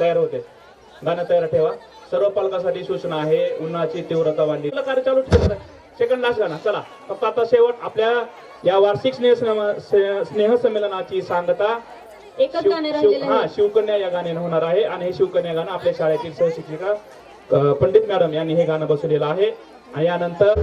तयार होते. गाणं तयार ठेवा. सर्व पालकांसाठी सूचना आहे, उन्हाची तीव्रता वाढली. कार्य चालू ठेवा. सेकंड लास्ट गाणं. चला फक्त आता शेवट आपल्या या वार्षिक स्नेह संमेलनाची सांगता एकच गाणे राहिलेले आहे. शिवकन्या या गाण्याने होणार आहे. आणि हे शिवकन्या गाणं आपल्या शाळेतील सहशिक्षिका पंडित मॅडम यांनी हे गाणं बसवलेलं आहे. आणि यानंतर